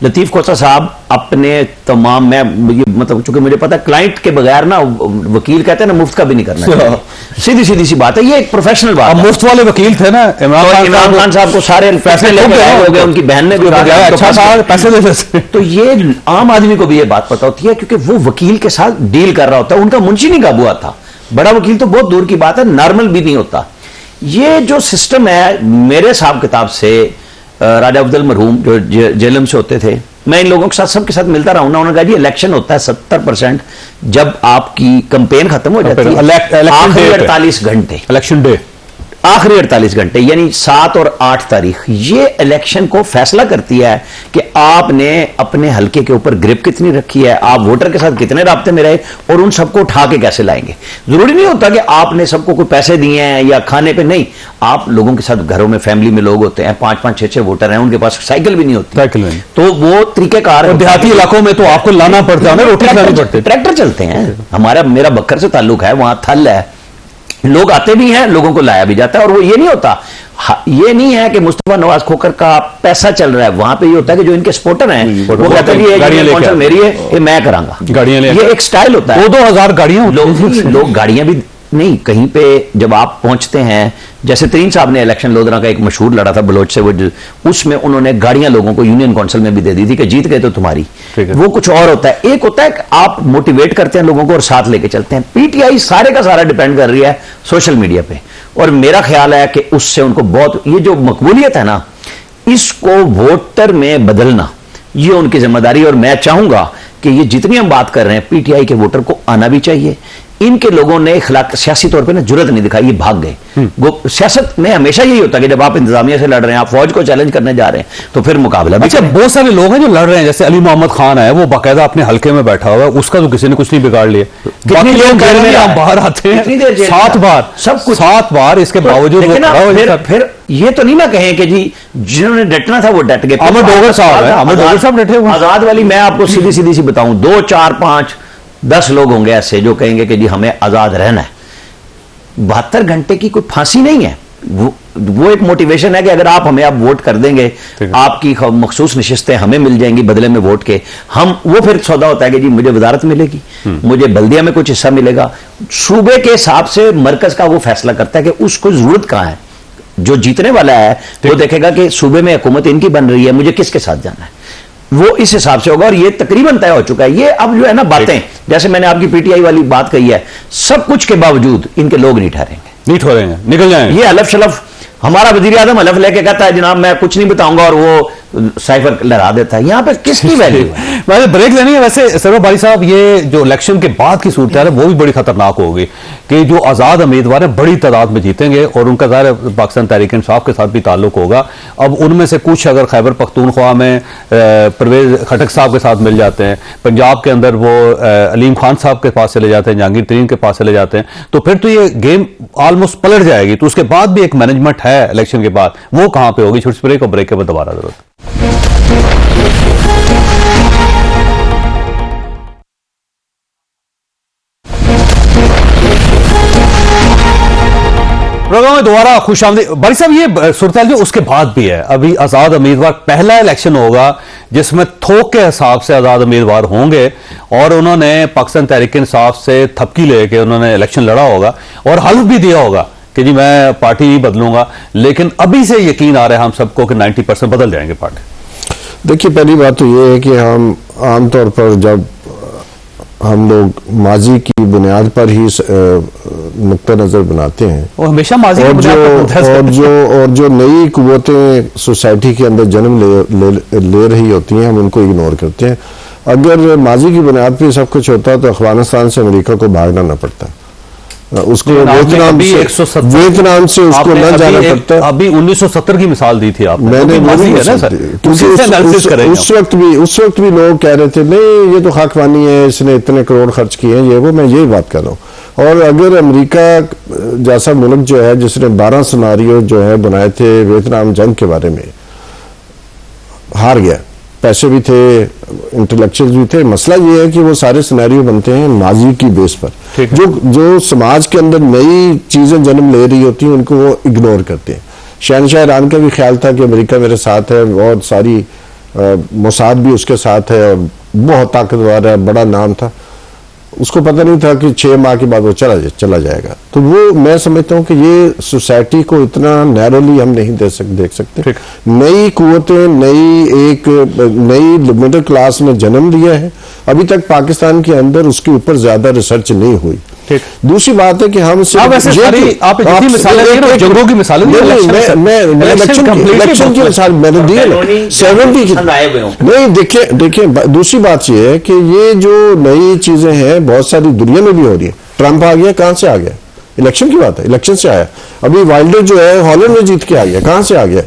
लतीफ खोसा साहब अपने तमाम, मैं मतलब चूंकि मुझे पता क्लाइंट के बगैर ना, वकील कहते हैं ना, मुफ्त का भी नहीं करना चाहिए। सीधी सीधी सी बात है, ये एक प्रोफेशनल बात है। मुफ्त वाले वकील थे ना इमरान खान साहब को सारे पैसे लेकर हो गए, उनकी बहन ने भी अच्छा पैसे दे। तो ये आम आदमी को भी ये बात पता होती है, क्योंकि वो वकील के साथ डील कर रहा होता है। उनका मुंशी नहीं काबू आता, बड़ा वकील तो बहुत दूर की बात है, नॉर्मल भी नहीं होता। ये जो सिस्टम है, मेरे हिसाब किताब से राजा अब्दुल मरहूम जो जेलम से होते थे, मैं इन लोगों के साथ सबके साथ मिलता रहा हूं ना, उन्होंने कहा जी इलेक्शन होता है 70% जब आपकी कैंपेन खत्म हो जाती है, आखिरी 48 घंटे, इलेक्शन डे, आखिरी 48 घंटे यानी 7 और 8 तारीख, ये इलेक्शन को फैसला करती है कि आपने अपने हल्के के ऊपर ग्रिप कितनी रखी है, आप वोटर के साथ कितने राब्ते में रहे, और उन सबको उठा के कैसे लाएंगे। जरूरी नहीं होता कि आपने सबको कोई पैसे दिए हैं या खाने पे, नहीं, आप लोगों के साथ घरों में फैमिली में लोग होते हैं, 5-5, 6-6 वोटर हैं, उनके पास साइकिल भी नहीं होती, साइकिल नहीं, तो वो तरीकेकार, देहाती इलाकों में तो आपको लाना पड़ता है ना, रोटी खानी पड़ती है, ट्रैक्टर चलते हैं। हमारा मेरा बक्कर से ताल्लुक है, वहां थल है, लोग आते भी हैं, लोगों को लाया भी जाता है। और वो ये नहीं होता, ये नहीं है कि मुस्तफा नवाज खोखर का पैसा चल रहा है, वहां पे ये होता है कि जो इनके सपोर्टर हैं वो कहते हैं ये कौंसल मेरी है, ये मैं करांगा, गाड़ियां ये एक स्टाइल होता है। 2,000 गाड़ियां, लोग गाड़ियां भी नहीं, कहीं पे जब आप पहुंचते हैं, जैसे तरीन साहब ने इलेक्शन लोधरा का एक मशहूर लड़ा था बलोच से, वो उसमें उन्होंने गाड़ियां लोगों को यूनियन काउंसिल में भी दे दी थी कि जीत गए तो तुम्हारी। वो कुछ और होता है, एक होता है कि आप मोटिवेट करते हैं लोगों को और साथ लेके चलते हैं। पीटीआई सारे का सारा डिपेंड कर रही है सोशल मीडिया पे, और मेरा ख्याल है कि उससे उनको बहुत, ये जो मकबूलियत है ना, इसको वोटर में बदलना, ये उनकी जिम्मेदारी। और मैं चाहूंगा कि ये जितनी हम बात कर रहे हैं, पीटीआई के वोटर को आना भी चाहिए। इनके लोगों ने सियासी तौर पे ना जुर्रत नहीं दिखाई, ये भाग गए। सियासत में हमेशा यही होता है कि जब आप इंतजामिया से लड़ रहे हैं, आप फौज को चैलेंज करने जा रहे हैं, तो फिर मुकाबला भी। अच्छा, बहुत सारे लोग हैं जो लड़ रहे हैं, जैसे अली मोहम्मद खान है, वो बाकायदा अपने हल्के में बैठा हुआ है, उसका तो किसी ने कुछ नहीं बिगाड़ लिया। कितनी लोग बाहर आते हैं 7 बार, सब कुछ 7 बार, इसके बावजूद फिर ये तो नहीं ना कहें कि जी जिन्होंने डटना था वो डट गए। अमर डोगर साहब है, अमर डोगर साहब डटे हुए। आजाद वाली मैं आपको सीधी सीधी सी बताऊं, 2, 4, 5, 10 लोग होंगे ऐसे जो कहेंगे कि जी हमें आजाद रहना है। 72 घंटे की कोई फांसी नहीं है, वो एक मोटिवेशन है कि अगर आप हमें अब वोट कर देंगे, आपकी मखसूस नशिस्तें हमें मिल जाएंगी बदले में वोट के, हम वो फिर सौदा होता है कि जी मुझे वजारत मिलेगी, मुझे बल्दिया में कुछ हिस्सा मिलेगा। सूबे के हिसाब से मरकज का वो फैसला करता है कि उसको जरूरत कहां है। जो जीतने वाला है वो देखेगा कि सूबे में हुकूमत इनकी बन रही है, मुझे किसके साथ जाना है, वो इस हिसाब से होगा। और ये तकरीबन तय हो चुका है। ये अब जो है ना बातें, जैसे मैंने आपकी पीटीआई वाली बात कही है, सब कुछ के बावजूद इनके लोग नहीं ठहरेंगे, नहीं ठहरेंगे, निकल जाएंगे। ये हलफ शलफ, हमारा वजीर आजम हलफ लेके कहता है जनाब मैं कुछ नहीं बताऊंगा और वो साइफर लहरा देता है। यहां पे किसकी वैल्यू है? वैसे ब्रेक लेनी है। वैसे सरवर बारी साहब, ये जो इलेक्शन के बाद की सूरत है वो भी बड़ी खतरनाक होगी कि जो आजाद उम्मीदवार हैं बड़ी तादाद में जीतेंगे और उनका ज़ाहिर पाकिस्तान तहरीक इंसाफ के साथ भी ताल्लुक होगा। अब उनमें से कुछ अगर खैबर पख्तूनख्वा में परवेज खटक साहब के साथ मिल जाते हैं, पंजाब के अंदर वो अलीम खान साहब के पास चले जाते हैं, जहांगीर तरीन के पास चले जाते हैं, तो फिर तो ये गेम ऑलमोस्ट पलट जाएगी। तो उसके बाद भी एक मैनेजमेंट है इलेक्शन के बाद, वो कहां पे होगी? छोटी ब्रेक और ब्रेक के बाद दोबारा जरूरत। प्रोग्राम में दोबारा खुशामदीद। बारी साहब, ये सूरत जो उसके बाद भी है, अभी आजाद उम्मीदवार, पहला इलेक्शन होगा जिसमें थोक के हिसाब से आजाद उम्मीदवार होंगे और उन्होंने पाकिस्तान तहरीक इंसाफ से थपकी लेके उन्होंने इलेक्शन लड़ा होगा और हल्फ भी दिया होगा कि जी मैं पार्टी ही बदलूंगा। लेकिन अभी से यकीन आ रहा है हम सबको कि 90% बदल जाएंगे पार्टी। देखिए, पहली बात तो ये है कि हम आमतौर पर जब हम लोग माजी की बुनियाद पर ही नुक्ता नजर बनाते हैं, वो हमेशा माजी की बुनियाद पर और जो नई कुव्वतें सोसाइटी के अंदर जन्म ले रही होती हैं, हम उनको इग्नोर करते हैं। अगर माजी की बुनियाद पर सब कुछ होता तो अफगानिस्तान से अमेरिका को भागना न पड़ता, उसको वियतनाम से उसको न जाना पड़ता। अभी 1970 की मिसाल दी थी आपने, मैंने उस वक्त भी लोग कह रहे थे नहीं ये तो खाकवानी है, इसने इतने करोड़ खर्च किए हैं, ये वो, मैं यही बात कर रहा हूँ। और अगर अमेरिका जैसा मुल्क जो है जिसने 12 सिनारियो जो है बनाए थे वियतनाम जंग के बारे में, हार गया, पैसे भी थे, इंटेलेक्चुअल्स भी थे। मसला ये है कि वो सारे सिनेरियो बनते हैं माजी की बेस पर, जो समाज के अंदर नई चीजें जन्म ले रही होती हैं उनको वो इग्नोर करते हैं। शहनशाह ईरान का भी ख्याल था कि अमेरिका मेरे साथ है, बहुत सारी मोसाद भी उसके साथ है, बहुत ताकतवर है, बड़ा नाम था। उसको पता नहीं था कि 6 माह के बाद वो चला जाएगा। तो वो मैं समझता हूँ कि ये सोसाइटी को इतना नैरोली हम नहीं देख सकते। नई कुव्वतें, नई मिडिल क्लास ने जन्म लिया है। अभी तक पाकिस्तान के अंदर उसके ऊपर ज्यादा रिसर्च नहीं हुई। दूसरी बात है कि हम जंगों की मिसालें इलेक्शन की मिसाल मैंने दी है 70 की। नहीं, देखिए दूसरी बात ये है कि ये जो नई चीजें हैं बहुत सारी दुनिया में भी हो रही है। ट्रंप आ गया, कहां से आ गया? इलेक्शन की बात है, इलेक्शन से आया। अभी वाइल्डर जो है हॉलैंड में जीत के आ गया, कहां से आ गया?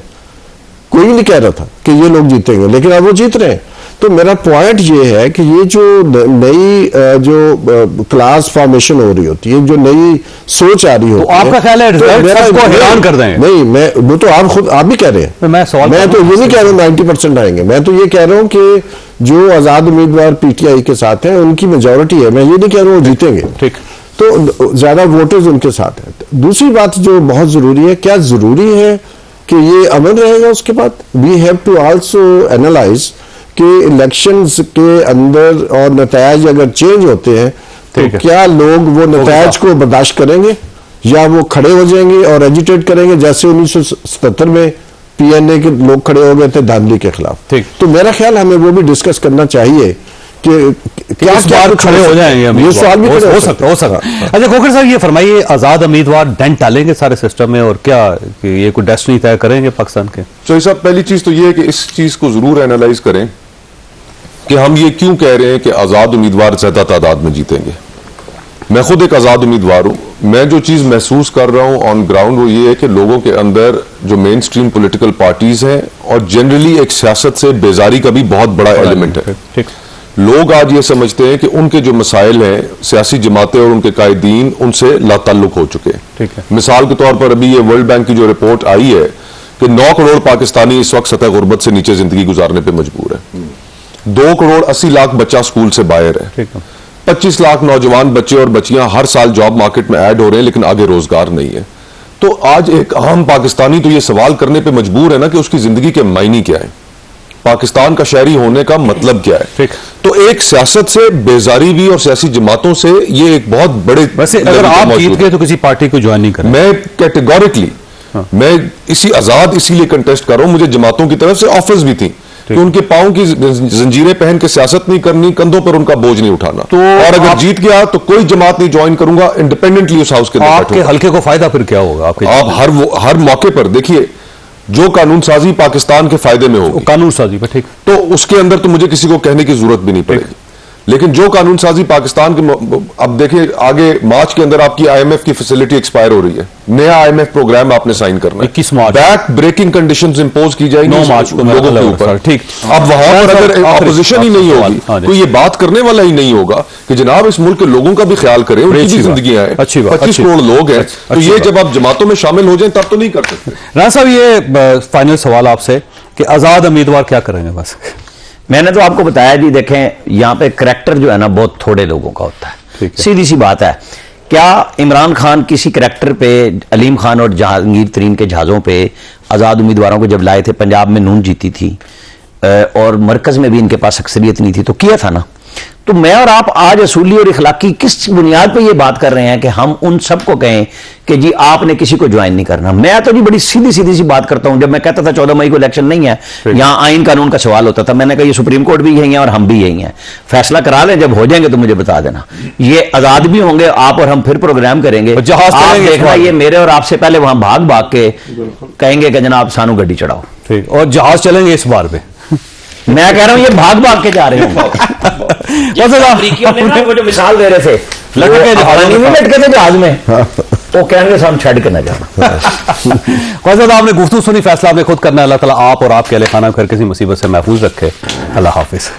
कोई नहीं कह रहा था कि ये लोग जीतेंगे, लेकिन अब वो जीत रहे हैं। तो मेरा पॉइंट ये है कि ये जो नई जो क्लास फॉर्मेशन हो रही होती है, जो नई सोच आ रही होती है, आपका ख्याल है रिजल्ट सबको हैरान कर देंगे? नहीं, वो तो आप भी कह रहे हैं। मैं तो ये नहीं कह रहा हूँ 90% आएंगे। मैं तो ये कह रहा हूँ कि जो आजाद उम्मीदवार पीटीआई के साथ हैं उनकी मेजोरिटी है। मैं ये नहीं कह रहा हूँ वो जीतेंगे, ठीक, तो ज्यादा वोटर्स उनके साथ है। दूसरी बात जो बहुत जरूरी है, क्या जरूरी है कि ये अमन रहेगा उसके बाद? We have to also analyse कि इलेक्शंस के अंदर और नतायज अगर चेंज होते हैं तो क्या लोग वो नतायज को बर्दाश्त करेंगे या वो खड़े हो जाएंगे और एजिटेट करेंगे, जैसे 1977 में पीएनए के लोग खड़े हो गए थे धांधली के खिलाफ। तो मेरा ख्याल हमें वो भी डिस्कस करना चाहिए कि क्या बार खड़े हो जाएंगे। ये सवाल भी हो सकता। अच्छा खोखर साहब, ये फरमाइए, आजाद उम्मीदवार डेंट डालेंगे सारे सिस्टम में और क्या ये कोई डेस्टिनी तय करेंगे पाकिस्तान के? तो साहब, पहली चीज तो ये है कि इस चीज को जरूर एनालाइज करें कि हम ये क्यों कह रहे हैं कि आजाद उम्मीदवार ज्यादा तादाद में जीतेंगे। मैं खुद एक आजाद उम्मीदवार हूं। मैं जो चीज महसूस कर रहा हूं ऑन ग्राउंड वो ये है कि लोगों के अंदर जो मेन स्ट्रीम पॉलिटिकल पार्टीज हैं और जनरली एक सियासत से बेजारी का भी बहुत बड़ा एलिमेंट है। लोग आज ये समझते हैं कि उनके जो मसाइल हैं, सियासी जमातें और उनके कायदीन उनसे लाताल्लुक हो चुके हैं। मिसाल के तौर पर अभी ये वर्ल्ड बैंक की जो रिपोर्ट आई है कि 9 करोड़ पाकिस्तानी इस वक्त सतह गुर्बत से नीचे जिंदगी गुजारने पर मजबूर है। 2 करोड़ 80 लाख बच्चा स्कूल से बाहर है। 25 लाख नौजवान बच्चे और बच्चियां हर साल जॉब मार्केट में ऐड हो रहे हैं, लेकिन आगे रोजगार नहीं है। तो आज एक आम पाकिस्तानी तो ये सवाल करने पे मजबूर है ना कि उसकी जिंदगी के मायने क्या है, पाकिस्तान का शहरी होने का मतलब क्या है। तो एक सियासत से बेजारी भी और सियासी जमातों से ये एक बहुत बड़े। वैसे अगर आप जीत गए तो किसी पार्टी को ज्वाइन नहीं करें? मैं कैटेगोरिकली मैं इसी आजाद इसीलिए कंटेस्ट कर रहा हूं, मुझे जमातों की तरफ से ऑफर्स भी थी कि उनके पांव की जंजीरें पहन के सियासत नहीं करनी, कंधों पर उनका बोझ नहीं उठाना। तो और अगर जीत गया तो कोई जमात नहीं ज्वाइन करूंगा, इंडिपेंडेंटली उस हाउस के अंदर आपके बैठूंगा। हल्के को फायदा फिर क्या होगा आपके? आप हर मौके पर देखिए, जो कानून साजी पाकिस्तान के फायदे में होगी, कानून साजी पर ठीक, तो उसके अंदर तो मुझे किसी को कहने की जरूरत भी नहीं पड़ेगी। लेकिन जो कानून साजी पाकिस्तान के, अब देखिए आगे मार्च के अंदर आपकी आईएमएफ की फैसिलिटी एक्सपायर हो रही है, नया आईएमएफ प्रोग्राम आपने साइन करना है, 21 मार्च, बैक ब्रेकिंग कंडीशंस इंपोज की जाएंगी 9 मार्च को लोगों के ऊपर। ठीक, अब वहां पर अगर ऑपोजिशन ही नहीं होगी, कोई ये बात करने वाला ही नहीं होगा कि जनाब इस मुल्क के लोगों का भी ख्याल करें, उनकी भी जिंदगियां हैं, 25 करोड़ लोग हैं, तो ये जब आप जमातों में शामिल हो जाए तब तो नहीं कर सकते। राना साहब, ये फाइनल सवाल आपसे कि आजाद उम्मीदवार क्या करेंगे? बस मैंने तो आपको बताया जी, देखें यहाँ पे करैक्टर जो है ना बहुत थोड़े लोगों का होता है, सीधी सी बात है। क्या इमरान खान किसी करैक्टर पे, अलीम खान और जहांगीर तरीन के जहाज़ों पे आज़ाद उम्मीदवारों को जब लाए थे, पंजाब में नून जीती थी और मरकज में भी इनके पास अक्सरियत नहीं थी, तो किया था ना। तो मैं और आप आज असूली और इखलाकी किस बुनियाद पे ये बात कर रहे हैं कि हम उन सबको कहें कि जी आपने किसी को ज्वाइन नहीं करना? मैं तो जी बड़ी सीधी सीधी सी बात करता हूं। जब मैं कहता था 14 मई को इलेक्शन नहीं है, यहां आइन कानून का सवाल होता था, मैंने कहा ये सुप्रीम कोर्ट भी यही है और हम भी यही हैं, फैसला करा लें, जब हो जाएंगे तो मुझे बता देना। ये आजाद भी होंगे आप और हम, फिर प्रोग्राम करेंगे, आप देखना ये मेरे और आपसे पहले वहां भाग भाग के कहेंगे कि जनाब सानू गड्डी चढ़ाओ, ठीक, और जहाज चलेंगे इस बार पे। मैं कह रहा हूं ये भाग भाग के जा रहे होंगे। जो मिसाल दे रहे थे, लटके थे जहाज में, वो कहेंगे हम छड़ के न जाना। आपने गुफ्तगू सुनी, फैसला आपने खुद करना है। अल्लाह ताला आप और आपके अहले खाना घर किसी मुसीबत से महफूज रखे। अल्लाह हाफिज।